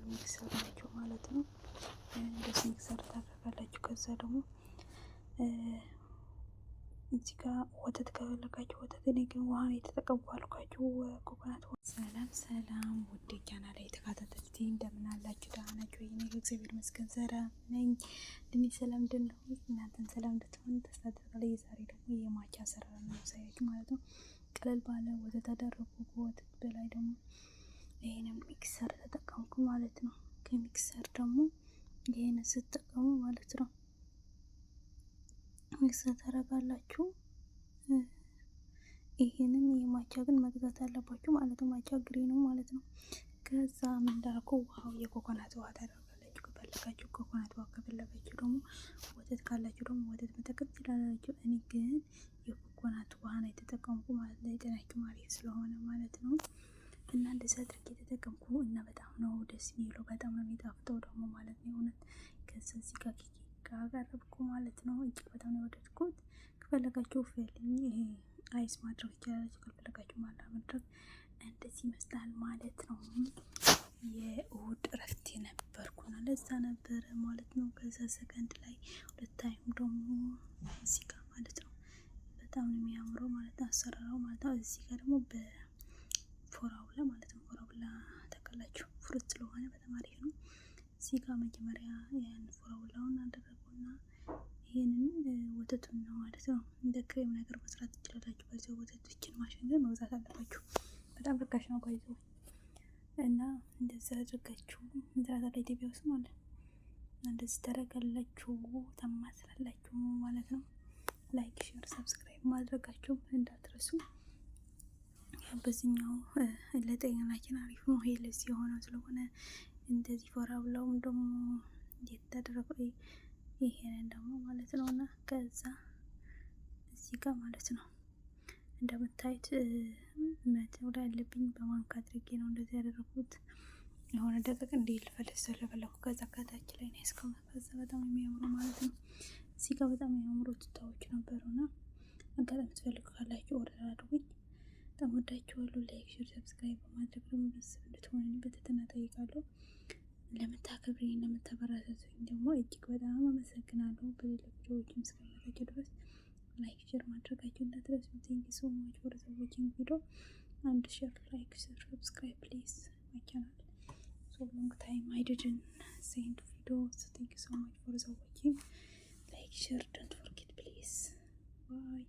ሚክሰር ናቸው ማለት ነው። እንደዚህ ሚክሰር ታደርጋላችሁ። ከዛ ደግሞ እዚህ ጋር ወተት ከፈለጋችሁ ወተት፣ እኔ ግን ውሃ የተጠቀምኩ አልኳችሁ ኮኮናት። ሰላም ሰላም ውድ ቻናል ላይ ተከታታዮች እንደምን አላችሁ? ደህና ናችሁ? እኔ እግዚአብሔር ይመስገን ሰላም ነኝ። ድንች ሰላም እንደነው እናንተን ሰላም እንድትሆኑ ተስፋ አደርጋለሁ። የዛሬ ደግሞ የማቻ አሰራር ነው ሳያችሁ ማለት ነው። ቀለል ባለ ወተት አደረኩ። ከወተት በላይ ደግሞ ይሄንን ሚክሰር ተጠቀምኩ ማለት ነው። ከሚክሰር ደግሞ ይሄንን ስትጠቀሙ ማለት ነው ሚክሰር ታደርጋላችሁ። ይሄንን የማቻ ግን መግዛት አለባችሁ ማለት ነው። ማቻ ግሪኑ ማለት ነው። ከዛ ምን እንዳልኩ ውሃው የኮኮናት ውሃ ታደርጋላችሁ። ከፈለጋችሁ ኮኮናት ውሃ፣ ከፈለጋችሁ ደግሞ ወተት ካላችሁ ደግሞ ወተት መጠቀም ትችላላችሁ። እኔ ግን የኮኮናት ውሃ ነው የተጠቀምኩ ማለት ነው። ለጤናችሁ አሪፍ ስለሆነ ማለት ነው። እና እንደዛ አድርጌ የተጠቀምኩ እና በጣም ነው ደስ የሚለው፣ በጣም ነው የሚጣፍጠው ደግሞ ማለት ነው። እውነት ከዛ እዚህ ጋር ኬክ አቀረብኩ ማለት ነው። እጅግ በጣም ነው የወደድኩት። ከፈለጋችሁ ፈልኝ ይሄ አይስ ማድረግ ይችላል። ከፈለጋችሁ ማላ ማድረግ እንደዚህ ይመስላል ማለት ነው። የእሁድ እረፍት ነበርኩና ለዛ ነበረ ማለት ነው። ከዛ ሰከንድ ላይ ሁለታይም ደግሞ እዚህ ጋር ማለት ነው በጣም ነው የሚያምረው ማለት ነው። አሰራሩ ማለት ነው። እዚህ ጋር ደግሞ በፎራውላ ማለት ነው። ፎራውላ ተቀላችሁ ፍሩት ስለሆነ በጣም አሪፍ ነው። እዚህ ጋር መጀመሪያ ያን ፎራውላውን አደረጉና ይሄንን ወተቱን ነው ማለት ነው። እንደ ክሬም ነገር መስራት ትችላላችሁ። በዚህ ወተት ብቻን ማሽን ግን መግዛት አለባችሁ። በጣም ርካሽ ነው ባይዞ እና እንደዛ አድርጋችሁ እንዛታ ኢትዮጵያ ውስጥ ማለት ነው። እንደዚህ ታደርጋላችሁ፣ ተማስላላችሁ ማለት ነው። ላይክ፣ ሼር፣ ሰብስክራይብ ማድረጋችሁ እንዳትረሱ። በዚህኛው ለጤናችን አሪፍ ነው። ሄልዝ የሆነው ስለሆነ እንደዚህ ፎራውላውም ደግሞ እየተደረገ ይሄንን ደግሞ ማለት ነውና ከዛ እዚህ ጋር ማለት ነው እንደምታዩት መተው ላይ ያለብኝ በማንካ አድርጌ ነው እንደዚህ ያደረኩት። የሆነ ደቀቅ እንዲል ስለፈለኩ ከዛ ከታች ላይ ነው ያስቀመጥኩት። ከዛ በጣም የሚያምሩ ማለት ነው። እዚህ ጋር በጣም የሚያምሩ ትታዎች ነበሩና አጋጣሚ ትፈልጉ ካላችሁ ኦርደር አድርጉኝ። በጣም ወዳችኋለሁ። ላይክ፣ ሼር፣ ሰብስክራይብ በማድረግ ደግሞ ቤተሰብ እንድትሆኑ በትህትና እጠይቃለሁ። ለምታከብሩኝ እና ለምታበረታቱኝ ደግሞ እጅግ በጣም አመሰግናለሁ። በሌላ ቪዲዮዎችም እስከምመጣችሁ ድረስ ላይክ ሼር ማድረጋችሁ እንዳትረሱ። ቴንክ ዩ ሶ ማች ፎር ዘ ዋቺንግ ቪዲዮ አንድ ሼር ላይክ ሰብስክራይብ ፕሊዝ ማይ ቻናል ሶ ሎንግ ታይም አይ ዲድንት ሴንድ ቪዲዮስ። ቴንክ ዩ ሶ ማች ፎር ዘ ዋቺንግ ላይክ ሼር ዶንት ፎርጌት ፕሊዝ ባይ